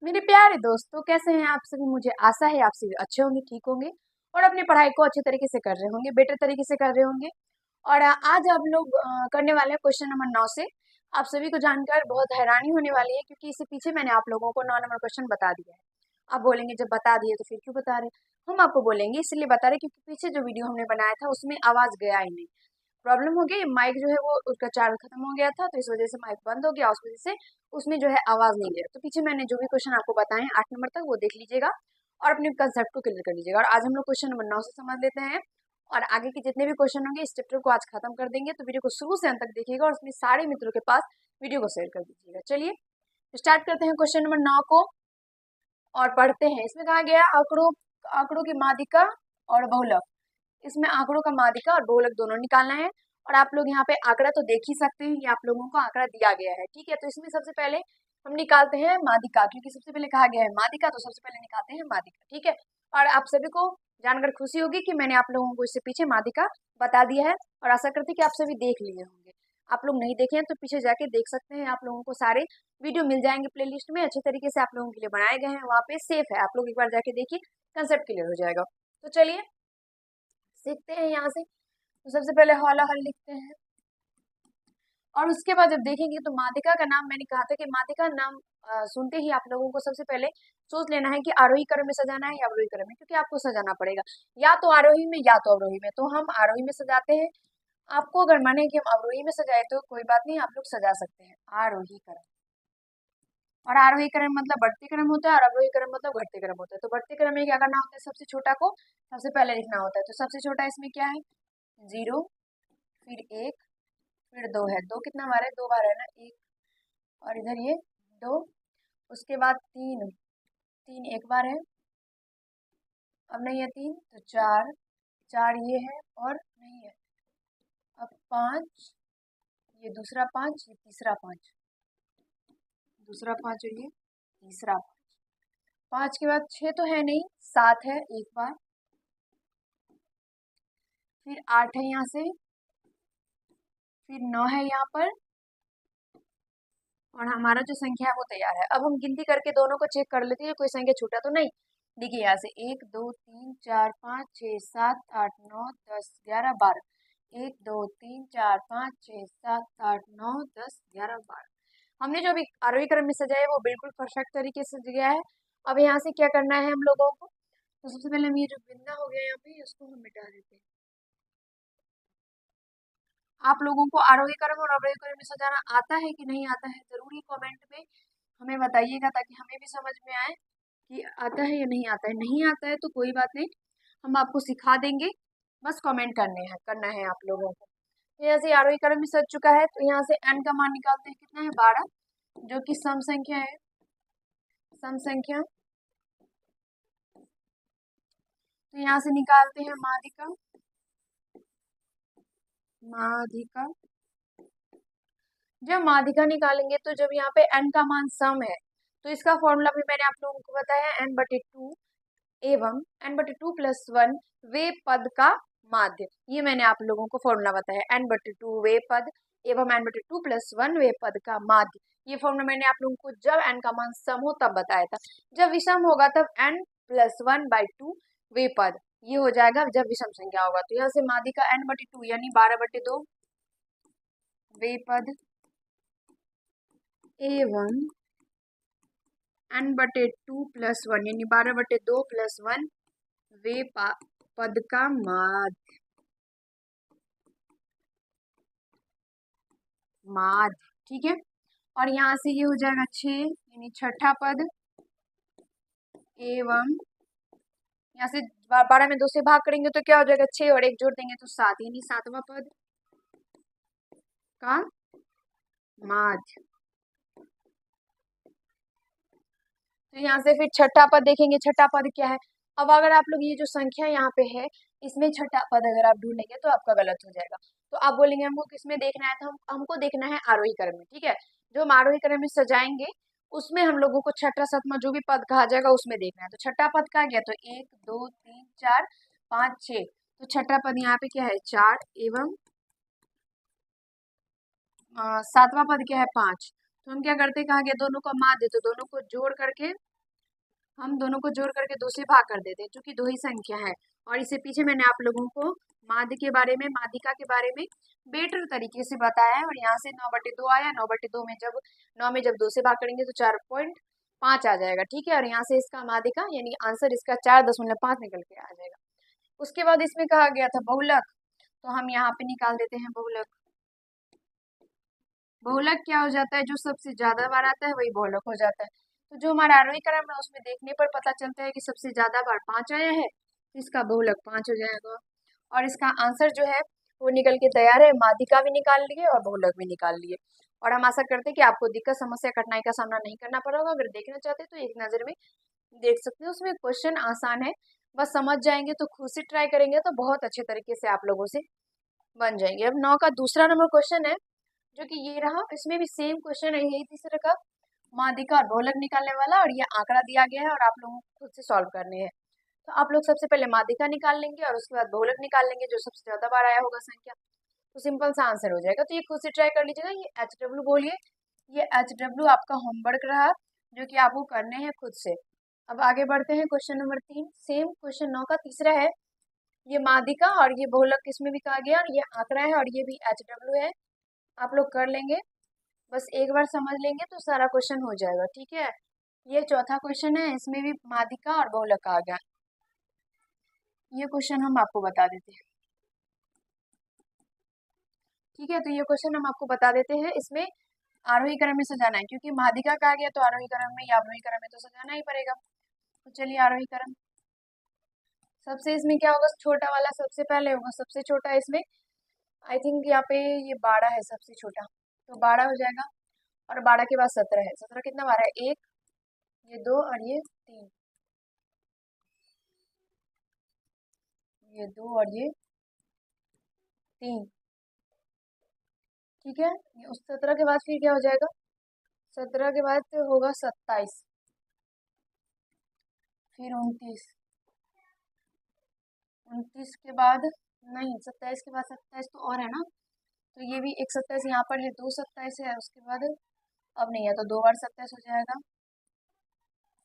मेरे प्यारे दोस्तों, कैसे हैं आप सभी। मुझे आशा है आप सभी अच्छे होंगे, ठीक होंगे और अपनी पढ़ाई को अच्छे तरीके से कर रहे होंगे, बेटर तरीके से कर रहे होंगे। और आज हम लोग करने वाले हैं क्वेश्चन नंबर 9 से। आप सभी को जानकर बहुत हैरानी होने वाली है, क्योंकि इससे पीछे मैंने आप लोगों को 9 नंबर क्वेश्चन बता दिया है। आप बोलेंगे जब बता दिए तो फिर क्यों बता रहे। हम आपको बोलेंगे इसलिए बता रहे क्योंकि पीछे जो वीडियो हमने बनाया था उसमें आवाज गया ही नहीं। प्रॉब्लम हो गई, माइक जो है वो उसका चार्ज खत्म हो गया था, तो इस वजह से माइक बंद हो गया। उस वजह से उसमें जो है आवाज नहीं गया। तो पीछे मैंने जो भी क्वेश्चन आपको बताए 8 नंबर तक वो देख लीजिएगा और अपने कंसेप्ट को क्लियर कर लीजिएगा। और आज हम लोग क्वेश्चन नंबर 9 से समझ लेते हैं और आगे के जितने भी क्वेश्चन होंगे इस चैप्टर को आज खत्म कर देंगे। तो वीडियो को शुरू से अंत तक देखिएगा और अपने सारे मित्रों के पास वीडियो को शेयर कर दीजिएगा। चलिए स्टार्ट करते हैं क्वेश्चन नंबर 9 को और पढ़ते हैं। इसमें कहा गया आंकड़ों आंकड़ों की माध्यिका और बहुलक। इसमें आंकड़ों का माध्यिका और बहुलक दोनों निकालना है। और आप लोग यहाँ पे आंकड़ा तो देख ही सकते हैं, ये आप लोगों को आंकड़ा दिया गया है, ठीक है। तो इसमें सबसे पहले हम निकालते हैं माध्यिका, क्योंकि सबसे पहले कहा गया है माध्यिका, तो सबसे पहले निकालते हैं माध्यिका, ठीक है। और आप सभी को जानकर खुशी होगी कि मैंने आप लोगों को इससे पीछे माध्यिका बता दिया है और आशा करती हूँ कि आप सभी देख लिए होंगे। आप लोग नहीं देखे हैं तो पीछे जाके देख सकते हैं, आप लोगों को सारे वीडियो मिल जाएंगे प्लेलिस्ट में, अच्छे तरीके से आप लोगों के लिए बनाए गए हैं, वहाँ पे सेफ है। आप लोग एक बार जाके देखिए, कंसेप्ट क्लियर हो जाएगा। तो चलिए सीखते हैं यहाँ से। तो सबसे पहले हौला हल लिखते हैं और उसके बाद जब देखेंगे तो माध्यिका का नाम, मैंने कहा था कि माध्यिका नाम सुनते ही आप लोगों को सबसे पहले सोच लेना है कि आरोही क्रम में सजाना है या अवरोही क्रम में, क्योंकि आपको सजाना पड़ेगा या तो आरोही में या तो अवरोही में। तो हम आरोही में सजाते हैं। आपको अगर माने कि हम अवरोही में सजाए तो कोई बात नहीं, आप लोग सजा सकते हैं आरोही क्रम। और आरोही क्रम मतलब बढ़ते क्रम होता है और अवरोही क्रम मतलब घटते क्रम होता है। तो बढ़ते क्रम में क्या करना होता है, सबसे छोटा को सबसे पहले लिखना होता है। तो सबसे छोटा इसमें क्या है, 0, फिर 1, फिर 2 है। 2 कितना बार है, 2 बार है ना, 1 और इधर ये 2। उसके बाद 3, 3 एक बार है, अब नहीं है 3 तो 4, 4 ये है और नहीं है। अब 5, ये दूसरा 5, ये तीसरा 5, दूसरा 5 और ये तीसरा 5। 5 के बाद 6 तो है नहीं, 7 है एक बार, फिर 8 है यहाँ से, फिर 9 है यहाँ पर और हमारा जो संख्या है वो तैयार है। अब हम गिनती करके दोनों को चेक कर लेते हैं कोई संख्या छूटा तो नहीं। देखिए यहाँ से 1 2 3 4 5 6 7 8 9 10 11 12, 1 2 3 4 5 6 7 8 9 10 11 12। हमने जो अभी आरोही क्रम में सजाया है वो बिल्कुल परफेक्ट तरीके से गया है। अब यहाँ से क्या करना है हम लोगों को, तो सबसे पहले हम ये जो बिंदा हो गया यहाँ पे उसको हम मिटा देते हैं। आप लोगों को आरोही क्रम और अवरोही क्रम में सजाना आता है कि नहीं आता है, जरूर ही कमेंट में हमें बताइएगा, ताकि हमें भी समझ में आए कि आता है या नहीं आता है। नहीं आता है तो कोई बात नहीं, हम आपको सिखा देंगे, बस कमेंट करना है आप लोगों को। तो यहाँ से आरोही क्रम में सज चुका है, तो यहाँ से n का मान निकालते हैं, कितना है 12, जो कि सम संख्या है, सम संख्या। तो यहाँ से निकालते हैं माध्यिका, माध्यिका। जब माध्यिका निकालेंगे तो जब यहाँ पे n का मान सम है तो इसका फॉर्मूला भी मैंने आप लोगों को बताया, n/2 एवं n/2 + 1 वे पद का माध्य। ये मैंने आप लोगों को फॉर्मूला बताया, n/2 वे पद एवं n/2 + 1 वे पद का माध्य। ये फॉर्मूला मैंने आप लोगों को जब n का मान सम हो तब बताया था। जब विषम होगा तब n + 1/2 वे पद, ये हो जाएगा जब विषम संख्या होगा। तो यहाँ से माध्यिका n/2 यानी 12/2 वे पद एवं n/2 + 1 यानी 12/2 + 1 वे पद का माध्य, माध्य, ठीक है। और यहाँ से ये हो जाएगा 6 यानी छठा पद एवं यहाँ से 12 में 2 से भाग करेंगे तो क्या हो जाएगा, 6 और 1 जोड़ देंगे तो 7 यानी सातवां पद का माध्य। तो यहाँ से फिर छठा पद देखेंगे, छठा पद क्या है। अब अगर आप लोग ये जो संख्या यहाँ पे है इसमें छठा पद अगर आप ढूंढेंगे तो आपका गलत हो जाएगा। तो आप बोलेंगे हमको किसमें देखना है, तो हमको देखना है आरोही क्रम में, ठीक है। जो हम आरोही क्रम में सजाएंगे उसमें हम लोगों को छठा सतमा जो भी पद कहा जाएगा उसमें देखना है। तो छठा पद कहा गया, तो 1 2 3 4 5 6, तो छठा पद यहाँ पे क्या है 4 एवं सातवां पद क्या है 5। तो हम क्या करते हैं, कहा गया दोनों का माध्य, तो दोनों को जोड़ करके हम दोनों को जोड़ करके 2 से भाग कर देते हैं, चूंकि दो ही संख्या है। और इससे पीछे मैंने आप लोगों को माध्य के बारे में, माध्यिका के बारे में बेटर तरीके से बताया है। और यहाँ से 9/2 आया, 9/2 में जब 9 में जब 2 से भाग करेंगे तो 4.5 आ जाएगा, ठीक है। और यहाँ से इसका माध्यिका यानी आंसर इसका 4.5 निकल के आ जाएगा। उसके बाद इसमें कहा गया था बहुलक, तो हम यहाँ पे निकाल देते हैं बहुलक। बहुलक क्या हो जाता है, जो सबसे ज्यादा बार आता है वही बहुलक हो जाता है। तो जो हमारा आरोही क्रम है उसमें देखने पर पता चलता है कि सबसे ज्यादा बार 5 आया है, तो इसका बहुलक 5 हो जाएगा। और इसका आंसर जो है वो निकल के तैयार है, माध्यिका भी निकाल लिए और बहुलक भी निकाल लिए। और हम आशा करते हैं कि आपको दिक्कत, समस्या, कठिनाई का सामना नहीं करना पड़ा होगा। अगर देखना चाहते हैं तो एक नज़र में देख सकते हैं, उसमें क्वेश्चन आसान है, बस समझ जाएंगे तो खुद से ट्राई करेंगे तो बहुत अच्छे तरीके से आप लोगों से बन जाएंगे। अब 9 का दूसरा नंबर क्वेश्चन है, जो कि ये रहा। इसमें भी सेम क्वेश्चन है, यही तीसरे का माध्यिका और बहुलक निकालने वाला, और ये आंकड़ा दिया गया है और आप लोगों को खुद से सॉल्व करने हैं। तो आप लोग सबसे पहले माध्यिका निकाल लेंगे और उसके बाद बहुलक निकाल लेंगे, जो सबसे ज्यादा बार आया होगा संख्या, तो सिंपल सा आंसर हो जाएगा। तो ये खुद से ट्राई कर लीजिएगा। ये HW बोलिए, ये HW आपका होमवर्क रहा, जो कि आपको करने हैं खुद से। अब आगे बढ़ते हैं, क्वेश्चन नंबर 3, सेम क्वेश्चन 9 का तीसरा है। ये माध्यिका और ये बहुलक किसमें भी कहा गया, और ये आंकड़ा है और ये भी HW है। आप लोग कर लेंगे, बस एक बार समझ लेंगे तो सारा क्वेश्चन हो जाएगा, ठीक है। ये चौथा क्वेश्चन है, इसमें भी माध्यिका और बहुलक आ गया। ये क्वेश्चन हम आपको बता देते हैं, ठीक है। तो ये क्वेश्चन हम आपको बता देते हैं, इसमें आरोही क्रम में सजाना है, क्योंकि माध्यिका कहा गया तो आरोही क्रम में या अवरोही क्रम में तो सजाना ही पड़ेगा। तो चलिए आरोही क्रम, सबसे इसमें क्या होगा, छोटा वाला सबसे पहले होगा, सबसे छोटा इसमें आई थिंक यहाँ पे ये 12 है सबसे छोटा, तो 12 हो जाएगा। और 12 के बाद 17 है, 17 कितना बार है, 1, ये 2 और ये 3, ये 2 और ये 3, ठीक है। ये उस 17 के बाद फिर क्या हो जाएगा, 17 के बाद फिर होगा 27, फिर 29, 29 के बाद नहीं, 27 के बाद 27 तो और है ना, तो ये भी एक 27 यहाँ पर है, 2 27 है, उसके बाद अब नहीं है तो 2 बार 27 हो जाएगा,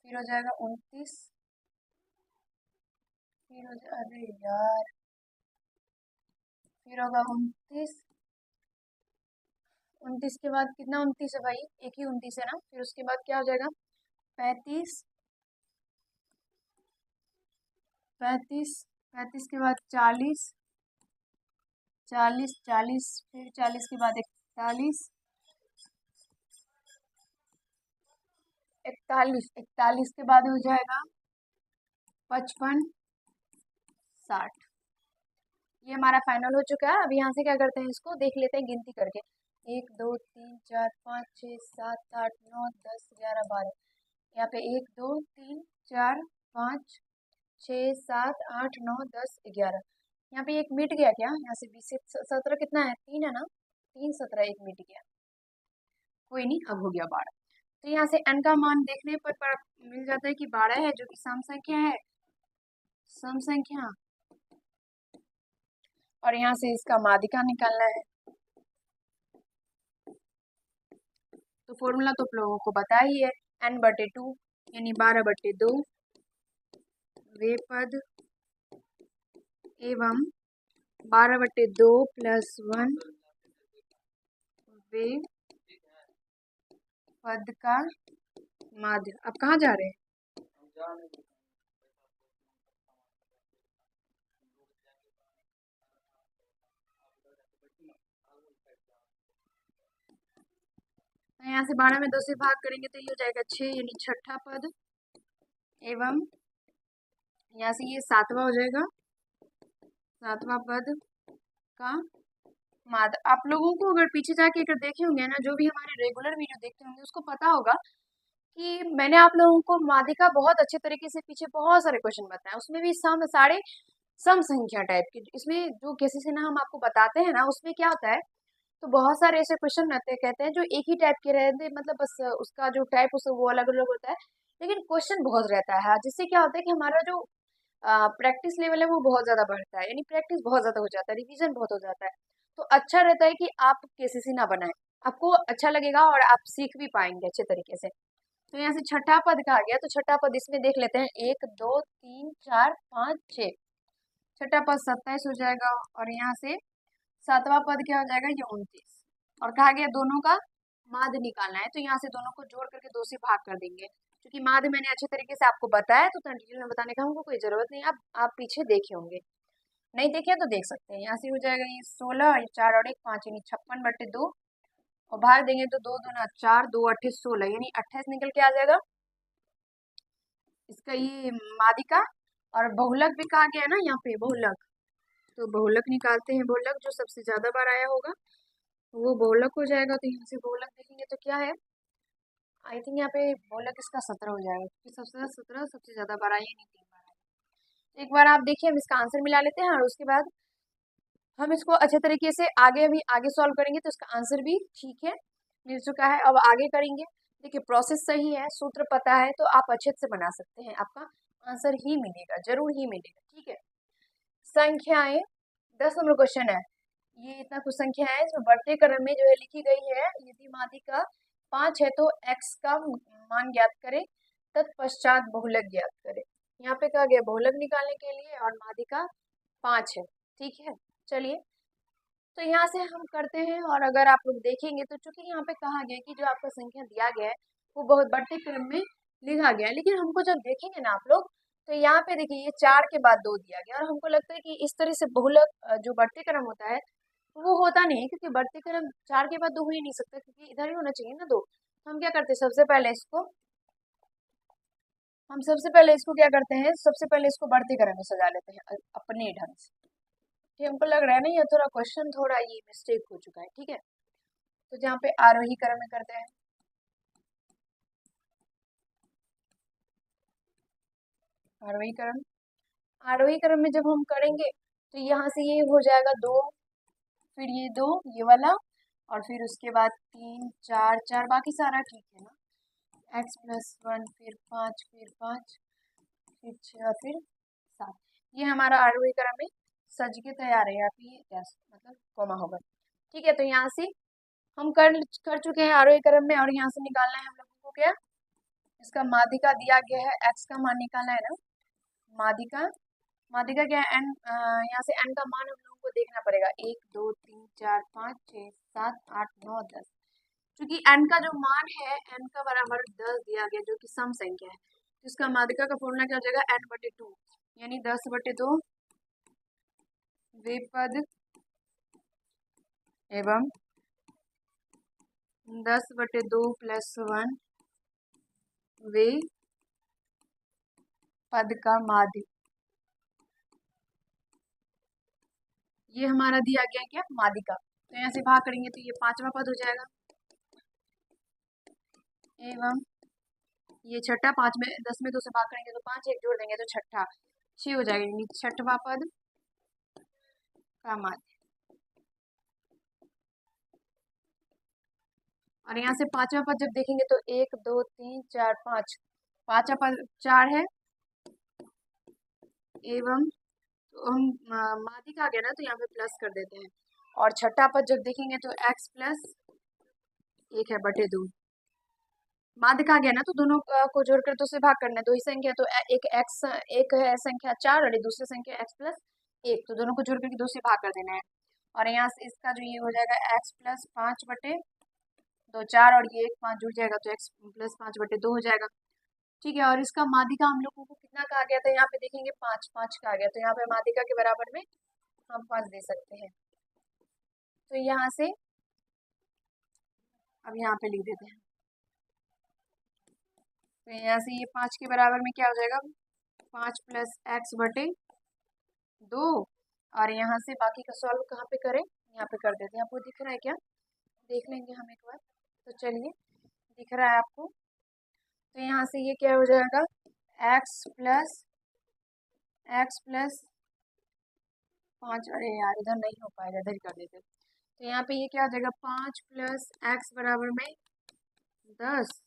फिर हो जाएगा 29, फिर हो जाए, अरे यार, फिर होगा 29, 29 के बाद कितना 29 है भाई, एक ही 29 है ना, फिर उसके बाद क्या हो जाएगा 35, 35, 35 के बाद 40, 40, 40, फिर 40 के बाद 41, 41, 41 के बाद हो जाएगा 55, 60। ये हमारा फाइनल हो चुका है। अब यहाँ से क्या करते हैं, इसको देख लेते हैं गिनती करके, 1 2 3 4 5 6 7 8 9 10 11 12, यहाँ पे 1 2 3 4 5 6 7 8 9 10 11, यहाँ पे एक मिट गया क्या, यहाँ से 20 से 17 कितना है, 3 है ना, 3 17 एक मिट गया, कोई नहीं, अब हो गया 12। तो यहाँ से n का मान देखने पर मिल जाता है कि 12 है, जो कि सम संख्या है, सम संख्या। और यहाँ से इसका माध्यिका निकालना है, तो फॉर्मूला तो आप लोगों को पता ही है, n/2 यानी 12/2 वे पद एवं 12/2 + 1 वे पद का माध्य। अब कहाँ जा रहे हैं, तो यहाँ से 12 में 2 से भाग करेंगे तो ये हो जाएगा 6, यानी छठा पद, एवं यहाँ से ये 7वां हो जाएगा, 7वां पद का माध्य। आप लोगों को अगर पीछे जाके अगर देखे होंगे ना, जो भी हमारे रेगुलर वीडियो देखते होंगे उसको पता होगा कि मैंने आप लोगों को माध्यिका बहुत अच्छे तरीके से पीछे बहुत सारे क्वेश्चन बताए, उसमें भी सारे सम संख्या टाइप के। इसमें जो केसेस है ना हम आपको बताते हैं ना, उसमें क्या होता है, तो बहुत सारे ऐसे क्वेश्चन रहते हैं, कहते हैं जो एक ही टाइप के रहते हैं, मतलब बस उसका जो टाइप उस वो अलग अलग होता है, लेकिन क्वेश्चन बहुत रहता है, जिससे क्या होता है कि हमारा जो प्रैक्टिस लेवल है वो बहुत ज़्यादा बढ़ता है, यानी प्रैक्टिस बहुत ज़्यादा हो जाता है, रिवीजन बहुत हो जाता है। तो अच्छा रहता है कि आप केसीसी ना बनाएं, आपको अच्छा लगेगा और आप सीख भी पाएंगे अच्छे तरीके से। तो यहाँ से छठा पद का आ गया, तो छठा पद इसमें देख लेते हैं, 1 2 3 4 5 6, छठा पद 27 हो जाएगा। और यहाँ से सातवां पद क्या हो जाएगा, ये 29। और कहा गया दोनों का माध्य निकालना है, तो यहाँ से दोनों को जोड़ करके 2 से भाग कर देंगे। क्योंकि माध्य मैंने अच्छे तरीके से आपको बताया, तो डिटेल में बताने का हमको कोई जरूरत नहीं। आप पीछे देखे होंगे, नहीं देखे तो देख सकते हैं। यहाँ से हो जाएगा ये 16, ये 4 और 1 5, यानी 56/2, और भाग देंगे तो 2 दूना 4, 2 8 16, यानी 28 निकल के आ जाएगा इसका ये मादिका। और बहुलक भी कहा गया है ना यहाँ पे, बहुलक, तो बहुलक निकालते हैं। बहुलक जो सबसे ज्यादा बार आया होगा वो बहुलक हो जाएगा। तो यहाँ से बहुलक देखेंगे तो क्या है, आई थिंक यहाँ पे बहुलक इसका 17 हो जाएगा, क्योंकि सबसे 17 सबसे ज्यादा बार आई है, नहीं 3 बार आई। एक बार आप देखिए, हम इसका आंसर मिला लेते हैं और उसके बाद हम इसको अच्छे तरीके से आगे सॉल्व करेंगे, तो इसका आंसर भी ठीक है मिल चुका है। अब आगे करेंगे, देखिए प्रोसेस सही है, सूत्र पता है, तो आप अच्छे से बना सकते हैं, आपका आंसर ही मिलेगा, जरूर ही मिलेगा। ठीक है, संख्याएं 10 नंबर क्वेश्चन है, ये इतना कुछ संख्या है, इसमें बढ़ते क्रम में जो है लिखी गई है। यदि माध्यिका 5 है तो x का मान ज्ञात करें, तत्पश्चात बहुलक ज्ञात करें। यहाँ पे कहा गया बहुलक निकालने के लिए, और माध्यिका 5 है। ठीक है, चलिए तो यहाँ से हम करते हैं। और अगर आप लोग देखेंगे तो चूंकि यहाँ पे कहा गया कि जो आपका संख्या दिया गया है वो बहुत बढ़ते क्रम में लिखा गया है, लेकिन हमको जब देखेंगे ना आप लोग, तो यहाँ पे देखिए ये 4 के बाद 2 दिया गया, और हमको लगता है कि इस तरह से बहुलक जो बढ़ते क्रम होता है वो होता नहीं है, क्योंकि बढ़ते क्रम 4 के बाद 2 हो ही नहीं सकता, क्योंकि इधर ही होना चाहिए ना 2। तो हम क्या करते हैं, सबसे पहले इसको बढ़ते क्रम में सजा लेते हैं अपने ढंग से। ठीक, हमको लग रहा है ना ये थोड़ा क्वेश्चन थोड़ा ये मिस्टेक हो चुका है। ठीक है, तो जहाँ पे आरोही क्रम में करते हैं, आरोही क्रम में जब हम करेंगे तो यहाँ से ये हो जाएगा 2, फिर ये 2, ये वाला, और फिर उसके बाद 3 4 4, बाकी सारा ठीक है ना, x+1, फिर 5, फिर 5, फिर 6, फिर 7। ये हमारा आरोही क्रम में सज के तैयार है, यहाँ पे ये डैश मतलब कोमा होगा। ठीक है, तो यहाँ से हम कर चुके हैं आरोही क्रम में, और यहाँ से निकालना है हम लोगों को क्या, इसका माध्यिका दिया गया है, x का मान निकालना है ना, माध्यिका माध्यिका क्या है, n, यहाँ से n का मान हम लोगों को देखना पड़ेगा, 1 2 3 4 5 6 7 8 9 10। क्योंकि n का जो मान है, n का बराबर 10 दिया गया, जो कि सम संख्या है, तो इसका माध्यिका का फॉर्मूला क्या हो जाएगा, n/2, यानी 10/2 वे पद एवं 10/2 + 1 वे पद का माध्य। ये हमारा दिया गया क्या, माध्यिका। तो यहाँ से भाग करेंगे तो ये 5वां पद हो जाएगा, एवं ये छठा, 5 में 10 में 2 से भाग करेंगे तो 5, 1 जोड़ देंगे तो छठा 6 हो जाएगा, यानी छठवां पद का माध्य। और यहाँ से 5वां पद जब देखेंगे तो 1 2 3 4 5, 5वां पद 4 है, एवं तो हम माध्यिका आ गया ना, तो यहाँ पे प्लस कर देते हैं। और छठा पद जब देखेंगे तो x+1 है बटे 2, माध्यिका आ गया ना, तो दोनों को जोड़कर 2 से भाग करना है, 2 ही संख्या, तो एक है संख्या 4 और दूसरी संख्या x+1, तो दोनों को जोड़ करके 2 से भाग कर देना है। और यहाँ से इसका जो ये हो जाएगा x+5/2, 4 और ये 1 5 जुड़ जाएगा, तो x+5/2 हो जाएगा। ठीक है, और इसका माध्यिका हम लोगों को कितना कहा गया था, यहाँ पे देखेंगे 5 5 का आ गया, तो यहाँ पे माध्यिका के बराबर में हम 5 दे सकते हैं। तो यहाँ से अब यहाँ पे लिख देते हैं, तो यहाँ से ये 5 के बराबर में क्या हो जाएगा, 5 + x/2। और यहाँ से बाकी का सॉल्व कहाँ पे करें, यहाँ पे कर देते हैं। आपको दिख रहा है क्या, देख लेंगे हम एक बार, तो चलिए दिख रहा है आपको। तो यहाँ से ये क्या हो जाएगा, x+5, अरे यार इधर नहीं हो पाएगा, इधर ही कर देते। तो यहाँ पे ये क्या हो जाएगा, 5 + x बराबर में 10,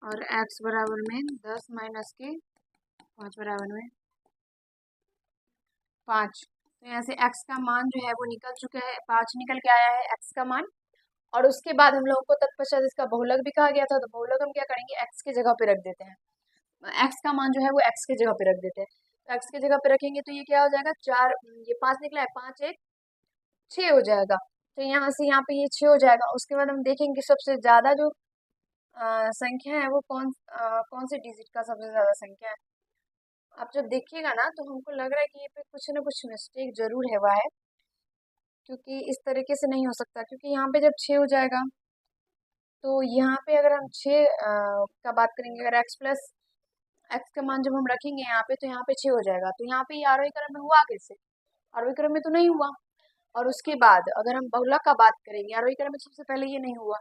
और x बराबर में 10 - के 5 बराबर में 5। तो यहाँ से x का मान जो है वो निकल चुका है, 5 निकल के आया है x का मान। और उसके बाद हम लोगों को तत्पश्चात इसका बहुलक भी कहा गया था, तो बहुलक हम क्या करेंगे, एक्स की जगह पे रख देते हैं। एक्स का मान जो है वो एक्स की जगह पे रख देते हैं। तो एक्स की जगह पे रखेंगे तो ये क्या हो जाएगा, चार, ये 5 निकला है, 5 1 6 हो जाएगा। तो यहाँ से यहाँ पे ये 6 हो जाएगा। उसके बाद हम देखेंगे सबसे ज्यादा जो संख्या है वो कौन से डिजिट का सबसे ज्यादा संख्या है। आप जब देखिएगा ना तो हमको लग रहा है कि ये पे कुछ ना कुछ मिस्टेक जरूर है हुआ है, क्योंकि इस तरीके से नहीं हो सकता। क्योंकि यहाँ पे जब 6 हो जाएगा तो यहाँ पे अगर हम 6 का बात करेंगे, अगर x प्लस एक्स का मान जब हम रखेंगे यहाँ पे तो यहाँ पे 6 हो जाएगा। तो यहाँ पे ये आरोही क्रम में हुआ कैसे, आरोही क्रम में तो नहीं हुआ। और उसके बाद अगर हम बहुलक का बात करेंगे, आरोही क्रम में सबसे पहले ये नहीं हुआ,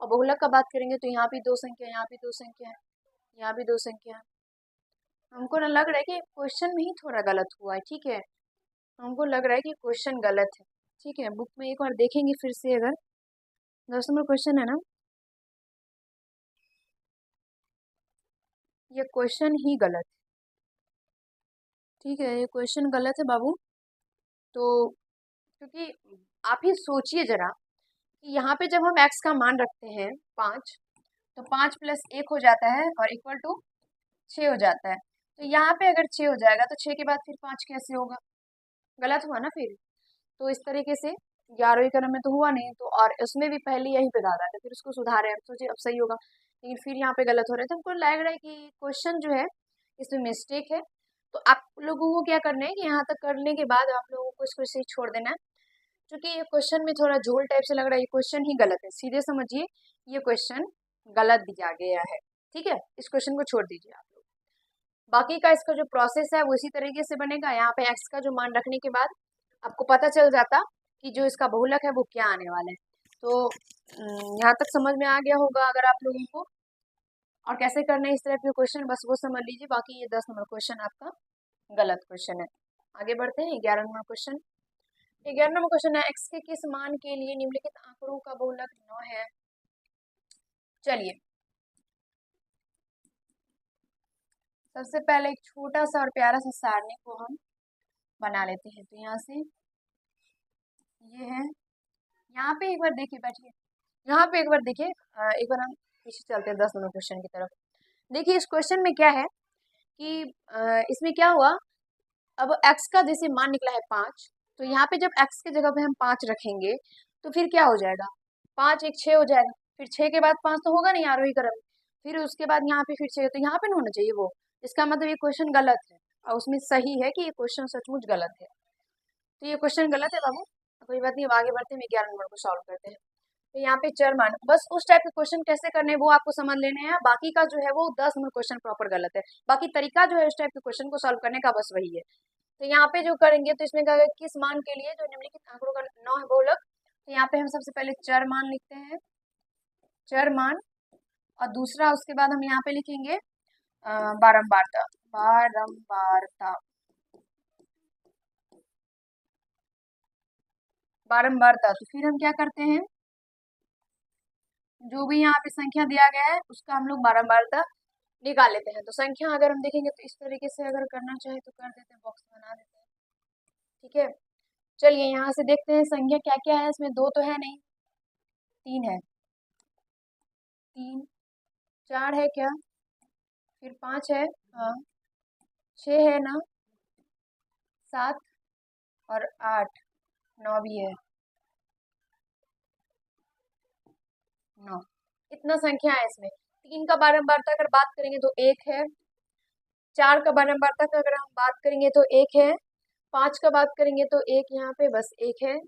और बहुलक का बात करेंगे तो यहाँ भी 2 संख्या, यहाँ भी 2 संख्या है, यहाँ भी 2 संख्या है। हमको ना लग रहा है कि क्वेश्चन में ही थोड़ा गलत हुआ है, ठीक है। हमको लग रहा है कि क्वेश्चन गलत है, ठीक है। बुक में एक बार देखेंगे फिर से, अगर 10 नंबर क्वेश्चन है ना, ये क्वेश्चन ही गलत है, ठीक है, ये क्वेश्चन गलत है बाबू। तो क्योंकि आप ही सोचिए जरा कि यहाँ पे जब हम x का मान रखते हैं 5, तो 5 प्लस 1 हो जाता है और इक्वल टू 6 हो जाता है। तो यहाँ पे अगर 6 हो जाएगा तो 6 के बाद फिर 5 कैसे होगा, गलत हुआ ना फिर। तो इस तरीके से 11वीं क्रम में तो हुआ नहीं, तो और उसमें भी पहले यहीं पे दादा था, फिर उसको सुधारे, हम सोचे अब सही होगा, लेकिन फिर यहाँ पे गलत हो रहा है। तो हमको लग रहा है कि क्वेश्चन जो है इसमें मिस्टेक है। तो आप लोगों को क्या करना है कि यहाँ तक करने के बाद आप लोगों को इसको सही छोड़ देना है, क्योंकि ये क्वेश्चन में थोड़ा झोल टाइप से लग रहा है, ये क्वेश्चन ही गलत है, सीधे समझिए ये क्वेश्चन गलत दिया गया है, ठीक है। इस क्वेश्चन को छोड़ दीजिए आप लोग। बाकी का इसका जो प्रोसेस है वो इसी तरीके से बनेगा। यहाँ पे एक्स का जो मान रखने के बाद आपको पता चल जाता कि जो इसका बहुलक है वो क्या आने वाला है। तो यहाँ तक समझ में आ गया होगा अगर आप लोगों को, और कैसे करना है इस तरह के क्वेश्चन बस वो समझ लीजिए। बाकी ये 10 नंबर क्वेश्चन आपका गलत क्वेश्चन है। आगे बढ़ते हैं 11 नंबर क्वेश्चन। 11 नंबर क्वेश्चन है, एक्स के किस मान के लिए निम्नलिखित आंकड़ों का बहुलक 9 है। चलिए सबसे पहले एक छोटा सा और प्यारा सा सारणी को हम बना लेते हैं। तो यहाँ से ये है, यहाँ पे एक बार देखिए, बैठिए, यहाँ पे एक बार देखिए, एक बार हम पीछे चलते हैं 10 नंबर क्वेश्चन की तरफ। देखिए इस क्वेश्चन में क्या है कि इसमें क्या हुआ, अब x का जैसे मान निकला है 5, तो यहाँ पे जब x की जगह पे हम 5 रखेंगे तो फिर क्या हो जाएगा, 5 1 6 हो जाएगा। फिर 6 के बाद 5 तो होगा नहीं आरोही क्रम, फिर उसके बाद यहाँ पे फिर 6, तो यहाँ पे ना होना चाहिए वो। इसका मतलब ये क्वेश्चन गलत है, और उसमें सही है कि ये क्वेश्चन सचमुच गलत है। तो ये क्वेश्चन गलत है बाबू, कोई बात नहीं, अब आगे बढ़ते हैं, 11 नंबर को सॉल्व करते हैं। तो यहाँ पे चर मान, बस उस टाइप के क्वेश्चन कैसे करने हैं वो आपको समझ लेने हैं, बाकी का जो है वो 10 नंबर क्वेश्चन प्रॉपर गलत है। बाकी तरीका जो है उस टाइप के क्वेश्चन को सॉल्व करने का बस वही है। तो यहाँ पे जो करेंगे तो इसमें कहेगा किस मान के लिए जो निम्नलिखित आंकड़ों का 9 है बहुलक। तो यहाँ पे हम सबसे पहले चर मान लिखते हैं, चर मान, और दूसरा उसके बाद हम यहाँ पे लिखेंगे बारंबारता, बारंबारता, बारंबारता। तो फिर हम क्या करते हैं, जो भी यहाँ पे संख्या दिया गया है उसका हम लोग बारंबारता निकाल लेते हैं। तो संख्या अगर हम देखेंगे तो इस तरीके से अगर करना चाहे तो कर देते हैं, बॉक्स बना देते हैं, ठीक है। चलिए यहाँ से देखते हैं संख्या क्या क्या है, इसमें 2 तो है नहीं, 3 है, 3 4 है क्या, फिर 5 है, हाँ 6 है ना, 7 और 8, 9 भी है, 9, इतना संख्या है इसमें। 3 का बारंबारता अगर बात करेंगे तो 1 है, 4 का बारंबारता का अगर हम बात करेंगे तो 1 है, 5 का बात करेंगे तो 1 यहाँ पे बस 1 है,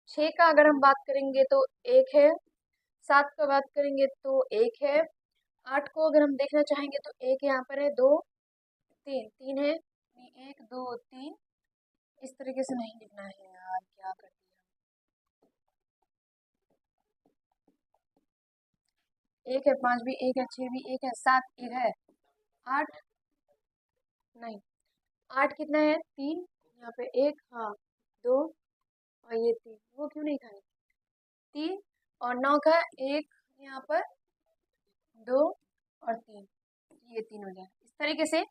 6 का अगर हम बात करेंगे तो 1 है, 7 का बात करेंगे तो 1 है, 8 को अगर हम देखना चाहेंगे तो 1 यहाँ पर है, 2 3, 3 है, 1 2 3, इस तरीके से नहीं लिखना है यार, क्या कर दिया, 1 है, 5 भी 1 है, 6 भी 1 है, 7 1 है, 8 नहीं, 8 कितना है, 3 यहाँ पे 1, हाँ 2 और ये 3, वो क्यों नहीं खाए, 3 और 9 का 1 यहाँ पर, 2 और 3, ये 3 हो जाए। इस तरीके से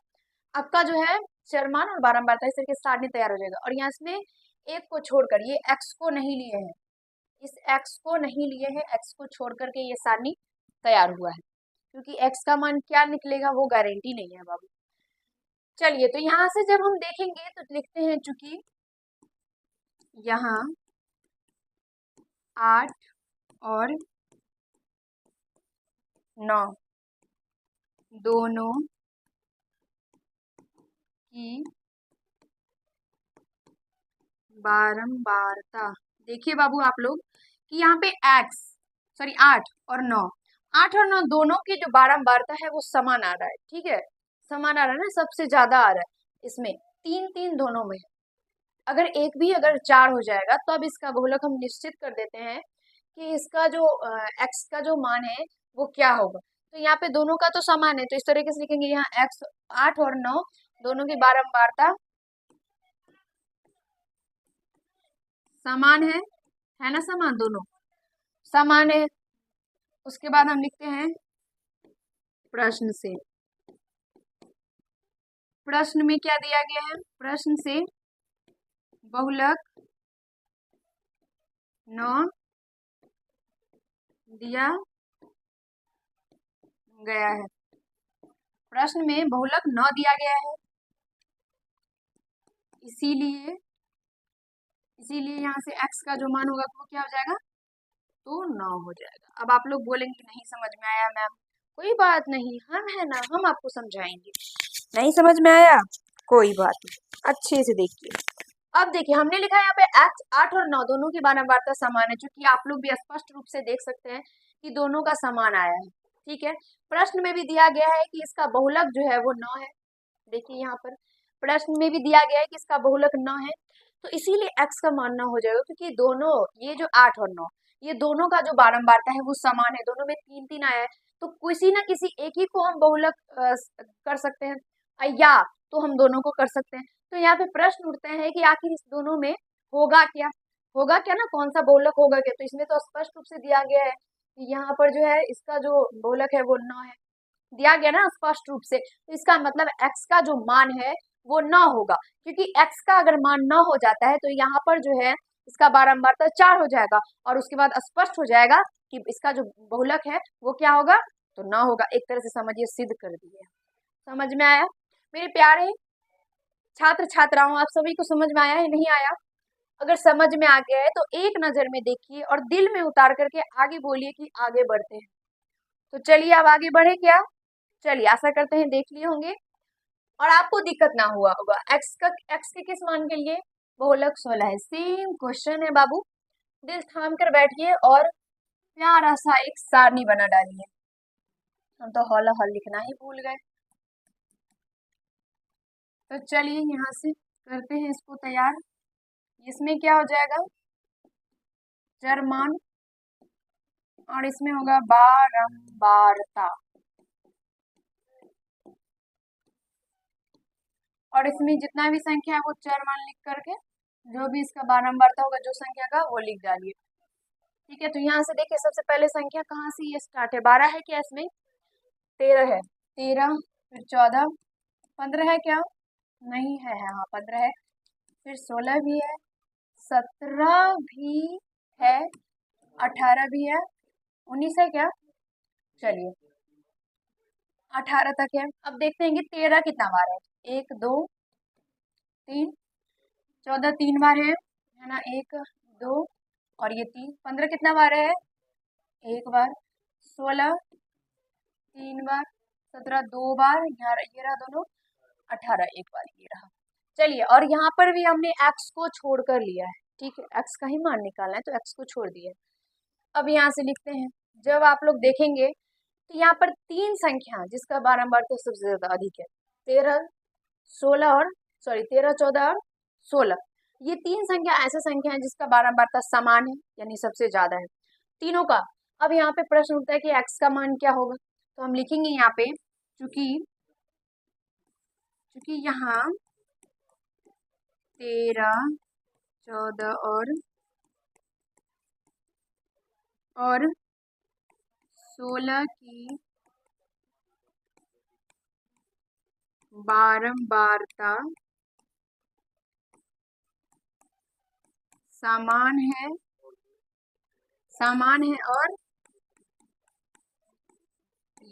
आपका जो है चरमान और बारंबारता इस तरीके से सारणी तैयार हो जाएगा। और यहाँ इसमें एक को छोड़कर, ये x को नहीं लिए हैं, इस x को नहीं लिए हैं, x को छोड़ करके ये सारणी तैयार हुआ है, क्योंकि x का मान क्या निकलेगा वो गारंटी नहीं है बाबू। चलिए, तो यहाँ से जब हम देखेंगे तो लिखते हैं, चूंकि यहाँ 8 और 9 दोनों की बारंबारता, देखिए बाबू आप लोग कि यहाँ पे 8 और 9 दोनों की जो बारंबारता है वो समान आ रहा है, ठीक है, समान आ रहा है ना, सबसे ज्यादा आ रहा है इसमें, 3 दोनों में। अगर एक भी अगर 4 हो जाएगा तो अब इसका बहुलक हम निश्चित कर देते हैं कि इसका जो x का जो मान है वो क्या होगा। तो यहाँ पे दोनों का तो समान है, तो इस तरीके से लिखेंगे, यहाँ x 8 और 9 दोनों की बारंबारता समान है ना, समान, दोनों समान है। उसके बाद हम लिखते हैं प्रश्न से, प्रश्न में क्या दिया गया है, प्रश्न से बहुलक 9 दिया गया है, प्रश्न में बहुलक 9 दिया गया है, इसीलिए यहाँ से x का जो मान होगा वो क्या हो जाएगा, तो 9 हो जाएगा। अब आप लोग बोलेंगे नहीं समझ में आया मैम, कोई बात नहीं, हम है ना, हम आपको समझाएंगे। नहीं समझ में आया कोई बात नहीं, अच्छे से देखिए। अब देखिए हमने लिखा है यहाँ पे 8 और 9 दोनों की बारंबारता समान है, क्योंकि आप लोग भी स्पष्ट रूप से देख सकते हैं कि दोनों का समान आया है, ठीक है। प्रश्न में भी दिया गया है कि इसका बहुलक जो है वो 9 है, देखिए यहाँ पर प्रश्न में भी दिया गया है कि इसका बहुलक 9 है, तो इसीलिए x का मान 9 हो जाएगा, क्योंकि दोनों, ये जो 8 और 9 ये दोनों का जो बारंबारता है वो समान है, दोनों में 3 आया है, तो किसी ना किसी एक ही को हम बहुलक कर सकते हैं, या तो हम दोनों को कर सकते हैं। तो यहाँ पे प्रश्न उठते हैं कि आखिर इस दोनों में होगा क्या, ना, कौन सा बहुलक होगा क्या। तो इसमें तो स्पष्ट रूप से दिया गया है कि यहाँ पर जो है इसका जो बहुलक है वो 9 है, दिया गया ना स्पष्ट रूप से, तो इसका मतलब x का जो मान है वो 9 होगा, क्योंकि x का अगर मान 9 हो जाता है तो यहाँ पर जो है इसका बारंबारता 4 हो जाएगा, और उसके बाद स्पष्ट हो जाएगा कि इसका जो बहुलक है वो क्या होगा, तो 9 होगा। एक तरह से समझिए सिद्ध कर दिया। समझ में आया मेरे प्यारे छात्र छात्राओं, आप सभी को समझ में आया है, नहीं आया? अगर समझ में आ गया है तो एक नजर में देखिए और दिल में उतार करके आगे बोलिए कि आगे बढ़ते हैं। तो चलिए अब आगे बढ़े क्या, चलिए आशा करते हैं देख लिए होंगे और आपको दिक्कत ना हुआ होगा। x के किस मान के लिए, बहुलक 16 है, सेम क्वेश्चन है बाबू, दिल थाम कर बैठिए और प्यारा सा एक सारणी बना डालिए। हम तो हौला हौल लिखना ही भूल गए। तो चलिए यहाँ से करते हैं इसको तैयार। इसमें क्या हो जाएगा, चर मान, और इसमें होगा बारंबारता, और इसमें जितना भी संख्या है वो चर मान लिख करके जो भी इसका बारंबारता होगा जो संख्या का वो लिख डालिए, ठीक है। तो यहाँ से देखिए सबसे पहले संख्या कहाँ से ये स्टार्ट है, 12 है क्या इसमें, 13 है, 13 फिर 14, 15 है क्या, नहीं है, हाँ 15 है, फिर 16 भी है, 17 भी है, 18 भी है, 19 है क्या, चलिए 18 तक है। अब देखते हैं कि 13 कितना बार है, 1 2 3, 14 3 बार है ना, 1 2 और ये 3, 15 कितना बार है, 1 बार, 16 3 बार, 17 2 बार, ये रहा दोनों, 18 1 बार, ये रहा। चलिए, और यहाँ पर भी हमने x को छोड़ कर लिया है, ठीक है, x का ही मान निकालना है तो x को छोड़ दिया है। अब यहाँ से लिखते हैं, जब आप लोग देखेंगे तो यहाँ पर 3 संख्या जिसका बारंबारता सबसे ज्यादा अधिक है, 13 16 और 13 14 और 16, ये 3 संख्या ऐसे संख्या है जिसका बारंबारता समान है, यानी सबसे ज्यादा है तीनों का। अब यहाँ पे प्रश्न उठता है कि x का मान क्या होगा, तो हम लिखेंगे यहाँ पे, चूंकि यहाँ 13 14 और 16 की बारंबारता समान है, समान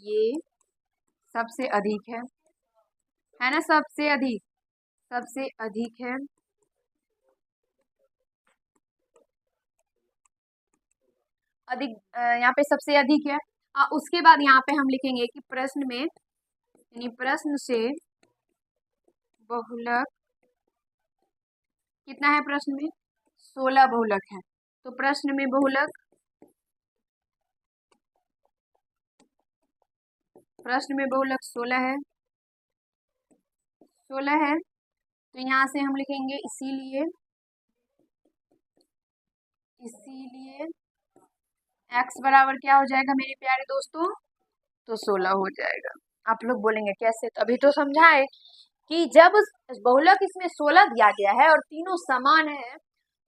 ये सबसे अधिक है ना, सबसे अधिक है। अधिक यहाँ पे सबसे अधिक है। उसके बाद यहाँ पे हम लिखेंगे कि प्रश्न में, यानी प्रश्न से बहुलक कितना है, प्रश्न में 16 बहुलक है। तो प्रश्न में बहुलक, प्रश्न में बहुलक 16 है, 16 है। तो यहाँ से हम लिखेंगे इसीलिए x बराबर क्या हो जाएगा मेरे प्यारे दोस्तों, तो 16 हो जाएगा। आप लोग बोलेंगे कैसे, तभी तो समझाए कि जब बहुलक इसमें 16 दिया गया है और तीनों समान है,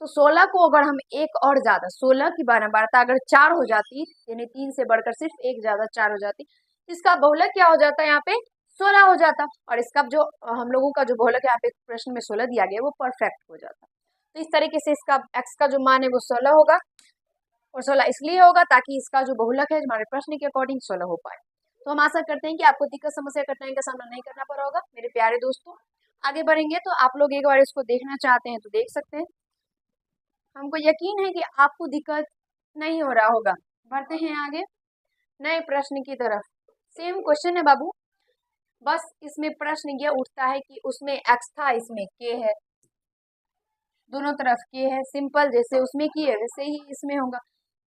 तो 16 को अगर हम एक और ज्यादा 16 की बारता अगर 4 हो जाती, यानी 3 से बढ़कर सिर्फ एक ज्यादा 4 हो जाती, इसका बहुलक क्या हो जाता है, यहाँ पे 16 हो जाता। और इसका जो हम लोगों का जो बहुलक यहाँ पे प्रश्न में 16 दिया गया वो परफेक्ट हो जाता। तो इस तरीके से इसका x का जो मान है वो 16 होगा, और 16 इसलिए होगा ताकि इसका जो बहुलक है हमारे प्रश्न के अकॉर्डिंग 16 हो पाए। तो हम आशा करते हैं कि आपको दिक्कत समस्या कठिनाई का सामना नहीं करना पड़ा होगा मेरे प्यारे दोस्तों। आगे बढ़ेंगे तो आप लोग एक बार इसको देखना चाहते हैं तो देख सकते हैं। हमको यकीन है कि आपको दिक्कत नहीं हो रहा होगा। बढ़ते हैं आगे नए प्रश्न की तरफ। सेम क्वेश्चन है बाबू, बस इसमें प्रश्न ये उठता है कि उसमें x था, इसमें k है, दोनों तरफ k है। सिंपल, जैसे उसमें k है वैसे ही इसमें होगा,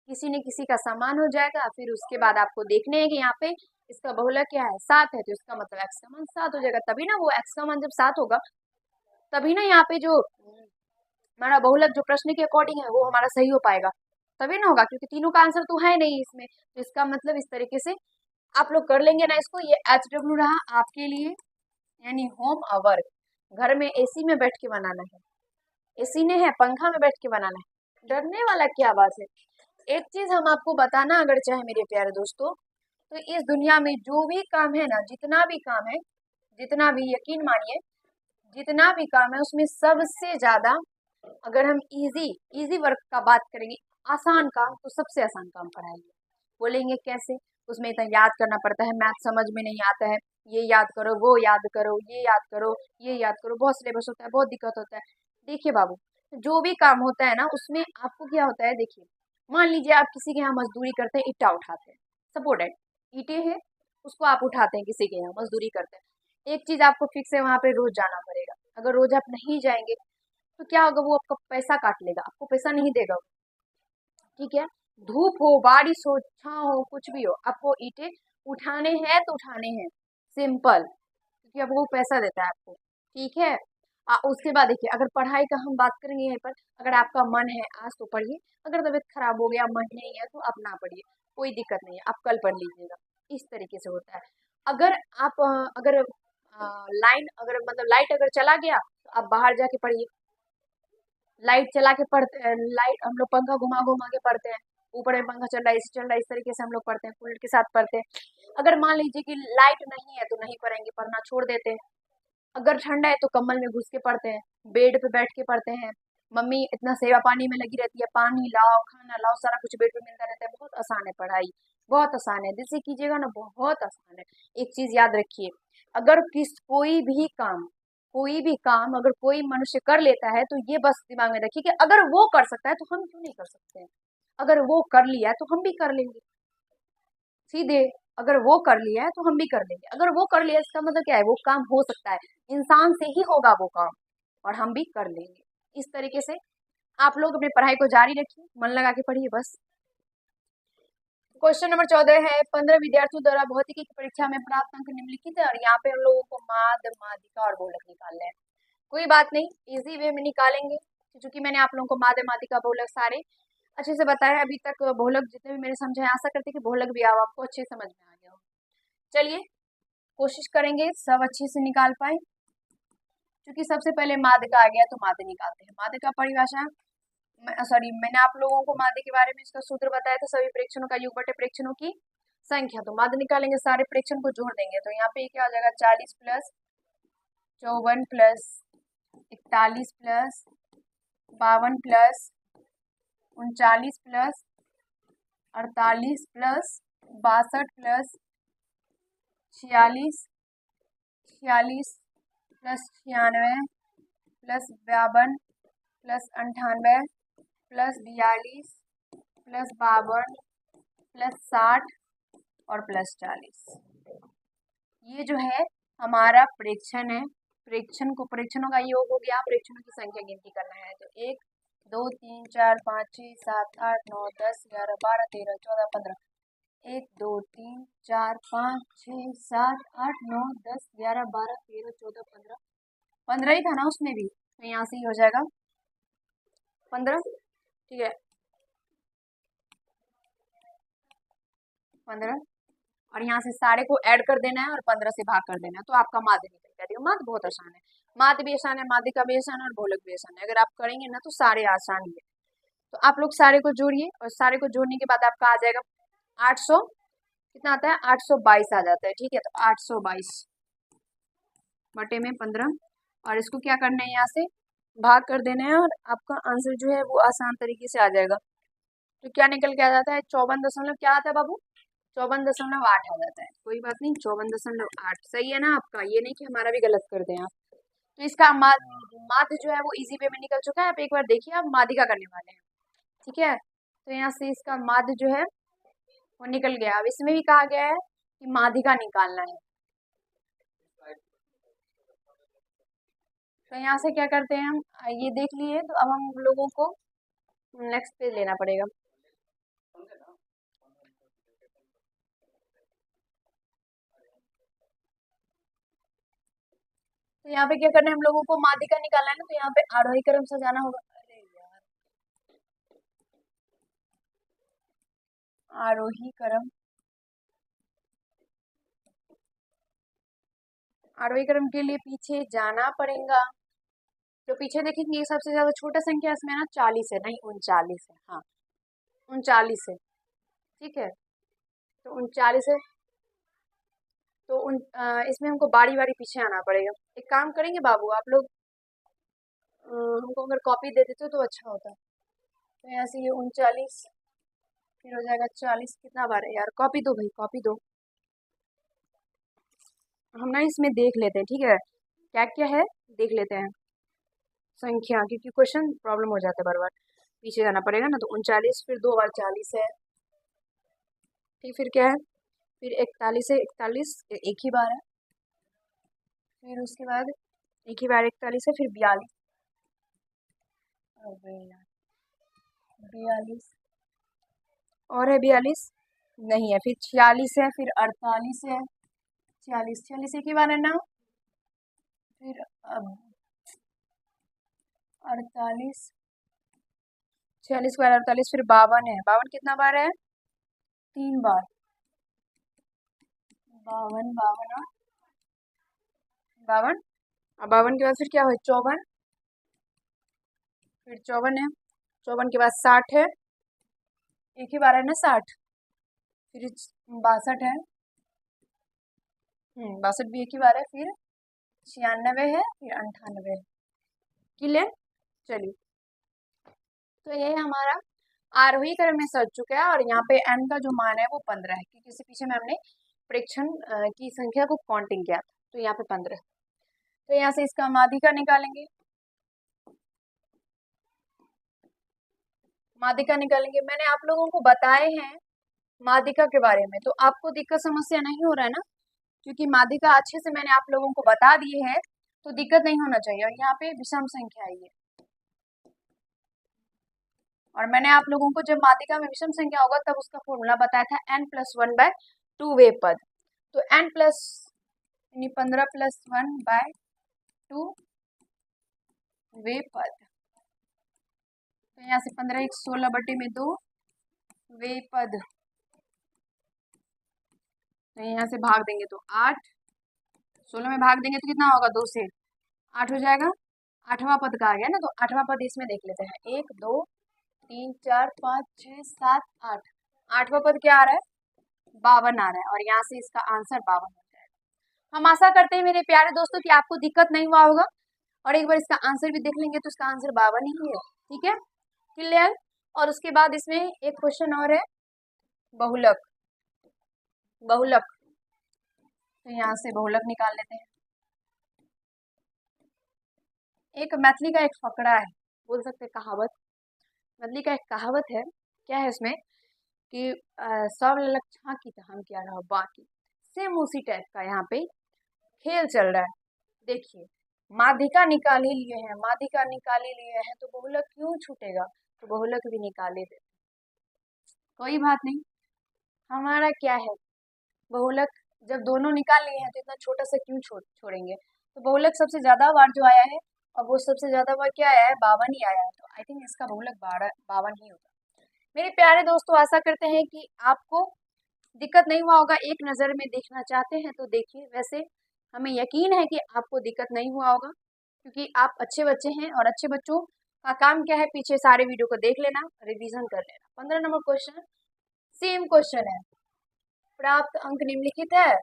किसी न किसी का समान हो जाएगा। फिर उसके बाद आपको देखने हैं कि यहाँ पे इसका बहुलक क्या है, 7 है, तो इसका मतलब x का मान 7 हो जाएगा। तभी ना वो x का मान जब 7 होगा तभी ना यहाँ पे जो हमारा बहुलक जो प्रश्न के अकॉर्डिंग है वो हमारा सही हो पाएगा, तभी ना होगा, क्योंकि तीनों का आंसर तो है नहीं इसमें। तो इसका मतलब इस तरीके से आप लोग कर लेंगे ना इसको। ये HW रहा आपके लिए, यानी होम वर्क। घर में एसी में बैठ के बनाना है, एसी ने है पंखा में बैठ के बनाना है, डरने वाला क्या बात है। एक चीज हम आपको बताना अगर चाहे मेरे प्यारे दोस्तों, तो इस दुनिया में जो भी काम है ना, जितना भी काम है, जितना भी, यकीन मानिए जितना भी काम है उसमें सबसे ज्यादा अगर हम इजी वर्क का बात करेंगे, आसान काम, तो सबसे आसान काम पढ़ाई है। बोलेंगे कैसे, उसमें इतना याद करना पड़ता है, मैथ समझ में नहीं आता है, ये याद करो, वो याद करो, ये याद करो, ये याद करो, बहुत सिलेबस होता है, बहुत दिक्कत होता है। देखिए बाबू, जो भी काम होता है ना उसमें आपको क्या होता है, देखिए मान लीजिए आप किसी के यहाँ मजदूरी करते हैं, ईटा उठाते हैं, सपोर्टेड ईटे है, उसको आप उठाते हैं, किसी के यहाँ मजदूरी करते हैं। एक चीज आपको फिक्स है, वहां पे रोज जाना पड़ेगा। अगर रोज आप नहीं जाएंगे तो क्या होगा, वो आपका पैसा काट लेगा, आपको पैसा नहीं देगा। ठीक है, धूप हो, बारिश हो, छाँव हो, कुछ भी हो, आपको ईंटें उठाने हैं तो उठाने हैं, सिंपल, क्योंकि अब वो पैसा देता है आपको। ठीक है। उसके बाद देखिए, अगर पढ़ाई का हम बात करेंगे यहाँ पर, अगर आपका मन है आज तो पढ़िए, अगर तबीयत खराब हो गया, मन नहीं है तो आप ना पढ़िए, कोई दिक्कत नहीं है, आप कल पढ़ लीजिएगा। इस तरीके से होता है। अगर आप अगर लाइन अगर मतलब लाइट अगर चला गया तो आप बाहर जाके पढ़िए। लाइट चला के पढ़ते हैं, लाइट हम लोग पंखा घुमा घुमा के पढ़ते हैं, ऊपर में पंखा चल रहा है, एसी चल रहा है, इस तरीके से हम लोग पढ़ते हैं, कूलर के साथ पढ़ते हैं। अगर मान लीजिए कि लाइट नहीं है तो नहीं पढ़ेंगे, पढ़ना छोड़ देते हैं। अगर ठंडा है तो कम्बल में घुस के पढ़ते हैं, बेड पे बैठ के पढ़ते हैं। मम्मी इतना सेवा पानी में लगी रहती है, पानी लाओ, खाना लाओ, सारा कुछ बेड पे मिलता रहता है। बहुत आसान है पढ़ाई, बहुत आसान है, दिल से कीजिएगा ना, बहुत आसान है। एक चीज याद रखिए, अगर कोई भी काम अगर कोई मनुष्य कर लेता है तो ये बस दिमाग में रखिए कि अगर वो कर सकता है तो हम क्यों नहीं कर सकते हैं। अगर वो कर लिया है तो हम भी कर लेंगे, सीधे। अगर वो कर लिया है तो हम भी कर लेंगे, अगर वो कर लिया इसका मतलब क्या है, वो काम हो सकता है, इंसान से ही होगा वो काम, और हम भी कर लेंगे। इस तरीके से आप लोग अपनी पढ़ाई को जारी रखिए, मन लगा के पढ़िए बस। क्वेश्चन नंबर 14 है, 15 विद्यार्थियों द्वारा भौतिकी की परीक्षा में प्राप्त अंक निम्नलिखित है, और यहाँ पे हम लोगों को माद मादिका और बहुलक निकालना है। कोई बात नहीं, इजी वे में निकालेंगे, क्योंकि मैंने आप लोगों को माद मादिका बहुलक सारे अच्छे से बताया अभी तक। बहुलक जितने भी मैंने समझाया, आशा करते कि बहुलक भी आपको अच्छे समझ में आ गया हो। चलिए कोशिश करेंगे सब अच्छे से निकाल पाए। क्योंकि सबसे पहले माद का आ गया तो माद निकालते हैं। माद का परिभाषा, सॉरी, मैंने आप लोगों को मादे के बारे में इसका सूत्र बताया था, सभी प्रेक्षणों का योग बटे प्रेक्षणों की संख्या। तो माद निकालेंगे, सारे प्रेक्षण को जोड़ देंगे, तो यहाँ पे क्या हो जाएगा, 40 plus 54 plus 41 plus 52 plus 39 plus 48 plus 62 plus 46, 46 plus 96 plus 52 plus 98 plus 42 plus 52 plus 60 और प्लस 40। ये जो है हमारा प्रेक्षण है। प्रेक्षणों का योग हो गया। प्रेक्षणों की संख्या गिनती करना है तो 1 2 3 4 5 6 7 8 9 10 11 12 13 14 15। 1 2 3 4 5 6 7 8 9 10 11 12 13 14 15। 15 ही था ना उसमें भी, तो यहाँ से ही हो जाएगा 15। ठीक है, 15 और यहाँ से सारे को ऐड कर देना है और 15 से भाग कर देना है, तो आपका माध्य निकल गया। देखो माध्य बहुत आसान है, माध्य भी आसान है, माध्यिका भी आसान है और भूलक भी आसान है। अगर आप करेंगे ना तो सारे आसान ही है। तो आप लोग सारे को जोड़िए और सारे को जोड़ने के बाद आपका आ जाएगा 800, कितना आता है 822 आ जाता है। ठीक है, तो 822 बटे में 15 और इसको क्या करना है, यहाँ से भाग कर देना है और आपका आंसर जो है वो आसान तरीके से आ जाएगा। तो क्या निकल के आ जाता है 54 क्या आता है बाबू, 54.8 आ जाता है। कोई बात नहीं, 54.8 सही है ना आपका, ये नहीं कि हमारा भी गलत कर दें आप। तो इसका माध्य जो है वो इजी वे में निकल चुका है। आप एक बार देखिए, आप माध्यिका करने वाले हैं। ठीक है, तो यहाँ से इसका माध्य जो है वो निकल गया। अब इसमें भी कहा गया है कि माध्यिका निकालना है। तो यहाँ से क्या करते हैं हम, ये देख लिए, तो अब हम लोगों को नेक्स्ट पेज लेना पड़ेगा। तो यहाँ पे क्या करना है, हम लोगों को माध्यिका निकालना है ना, तो यहाँ पे आरोही क्रम से जाना होगा। अरे यार, आरोही क्रम, आरोही क्रम के लिए पीछे जाना पड़ेगा। तो पीछे देखेंगे सबसे ज्यादा छोटा संख्या इसमें ना 40 है, नहीं 39 है। हाँ 39 है। ठीक है, तो 39 है। तो इसमें हमको बारी बारी पीछे आना पड़ेगा। एक काम करेंगे बाबू, आप लोग हमको अगर कॉपी दे देते तो अच्छा होता। तो यहाँ से ये 39 फिर हो जाएगा 40, कितना बार है यार, कॉपी दो भाई, कॉपी दो। हम ना इसमें देख लेते हैं, ठीक है क्या क्या है देख लेते हैं संख्या, क्योंकि क्वेश्चन प्रॉब्लम हो जाता है बार बार, पीछे जाना पड़ेगा ना। तो 39 फिर 2 बार 40 है। ठीक, फिर क्या है, फिर 41 है, 41 एक ही बार है। फिर उसके बाद एक ही बार 41 है, फिर 42, 42 और है 42 नहीं है, फिर 46 है, फिर 48 है, 46 एक ही बार है ना। फिर 48, 46 बार 48, फिर 52 है, 52 कितना बार है, 3 बार, 52 52 52 और 52 के बाद फिर क्या हुआ 54, फिर 54 है, 54 के बाद 60 है, एक ही बार है ना 60, फिर 62 है, 62 भी एक ही बार है, फिर 96 है, फिर 98 है। क्लियर, चलिए। तो ये हमारा आरोही क्रम में सज चुका है और यहाँ पे n का जो मान है वो 15 है, क्योंकि इससे पीछे में हमने प्रेक्षण की संख्या को काउंटिंग किया था, तो यहाँ पे 15। तो यहाँ से इसका माध्यिका निकालेंगे, माध्यिका निकालेंगे। मैंने आप लोगों को बताए हैं माध्यिका के बारे में, तो आपको दिक्कत समस्या नहीं हो रहा है ना, क्योंकि माध्यिका अच्छे से मैंने आप लोगों को बता दिए हैं, तो दिक्कत नहीं होना चाहिए। और यहाँ पे विषम संख्या है ये, और मैंने आप लोगों को जब माध्यिका में विषम संख्या होगा तब उसका फॉर्मूला बताया था n+1/2 वे पद। तो n प्लस यानी 15+1/2 वे पद। तो यहाँ से 15 एक 16/2 वे पद। तो यहाँ से भाग देंगे तो 8, 16 में भाग देंगे तो कितना होगा, 2 से 8 हो जाएगा। 8वां पद का आ गया ना, तो 8वां पद इसमें देख लेते हैं, 1 2 3 4 5 6 7 8। 8वां पद क्या आ रहा है, 52 आ रहा है, और यहाँ से इसका आंसर 52 हो जाएगा। हम आशा करते हैं मेरे प्यारे दोस्तों कि आपको दिक्कत नहीं हुआ होगा, और एक बार इसका आंसर भी देख लेंगे तो इसका आंसर 52 ही है। ठीक है, क्लियर। और उसके बाद इसमें एक क्वेश्चन और है, बहुलक, बहुलक। तो यहाँ से बहुलक निकाल लेते हैं। एक मैथिली का एक फकरा है, बोल सकते हैं कहावत। मैथिली का एक कहावत है, क्या है उसमें कि सब ललक झांकी तो हम क्या रहा बाकी। सेम उसी टाइप का यहाँ पे खेल चल रहा है। देखिए, माध्यिका निकाल ही लिए हैं, माध्यिका निकाल ही लिए हैं, तो बहुलक क्यों छूटेगा, तो बहुलक भी निकाल ही देते। कोई बात नहीं, हमारा क्या है, बहुलक जब दोनों निकाल लिए हैं तो इतना छोटा सा क्यों छोड़ेंगे। तो बहुलक सबसे ज्यादा बार जो आया है, और वो सबसे ज्यादा बार क्या आया है, 52 ही आया है। तो आई थिंक इसका बहुलक 52 ही होगा। मेरे प्यारे दोस्तों, आशा करते हैं कि आपको दिक्कत नहीं हुआ होगा। एक नज़र में देखना चाहते हैं तो देखिए, वैसे हमें यकीन है कि आपको दिक्कत नहीं हुआ होगा, क्योंकि आप अच्छे बच्चे हैं, और अच्छे बच्चों का काम क्या है, पीछे सारे वीडियो को देख लेना, रिवीजन कर लेना। 15 नंबर क्वेश्चन सेम क्वेश्चन है, प्राप्त अंक निम्नलिखित है,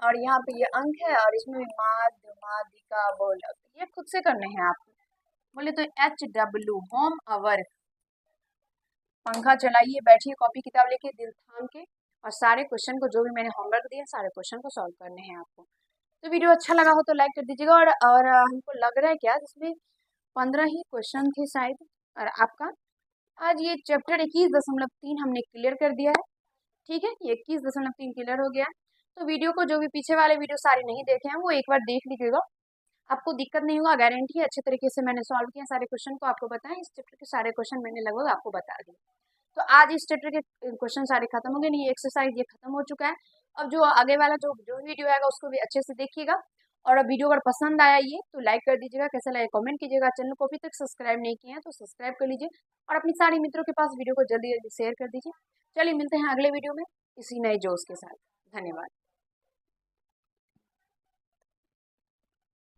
और यहाँ पे ये अंक है, और इसमें भी माध्य, माध्यिका, बहुलक, ये खुद से करने हैं आपको। बोले तो HW, होम आवर, पंखा चलाइए, बैठिए, कॉपी किताब लेके, दिल थाम के, और सारे क्वेश्चन को, जो भी मैंने होमवर्क दिया, सारे क्वेश्चन को सॉल्व करने हैं आपको। तो वीडियो अच्छा लगा हो तो लाइक कर दीजिएगा। और हमको लग रहा है क्या, जिसमें 15 ही क्वेश्चन थे शायद, और आपका आज ये चैप्टर 21.3 हमने क्लियर कर दिया है। ठीक है, ये 21.3 क्लियर हो गया। तो वीडियो को, जो भी पीछे वाले वीडियो सारे नहीं देखे हैं, वो एक बार देख लीजिएगा, आपको दिक्कत नहीं होगा, गारंटी है। अच्छे तरीके से मैंने सॉल्व किया सारे क्वेश्चन को, आपको बताएं, इस चैप्टर के सारे क्वेश्चन मैंने लगभग आपको बता दिए। तो आज इस चैप्टर के क्वेश्चन सारे खत्म हो गए, नहीं एक्सरसाइज ये खत्म हो चुका है। अब जो आगे वाला जो जो वीडियो आएगा उसको भी अच्छे से देखिएगा, और वीडियो अगर पसंद आया ये तो लाइक कर दीजिएगा, कैसा लगे कमेंट कीजिएगा, चैनल को अभी तक सब्सक्राइब नहीं किया है तो सब्सक्राइब कर लीजिए, और अपने सारे मित्रों के पास वीडियो को जल्दी जल्दी शेयर कर दीजिए। चलिए मिलते हैं अगले वीडियो में इसी नए जोश के साथ। धन्यवाद।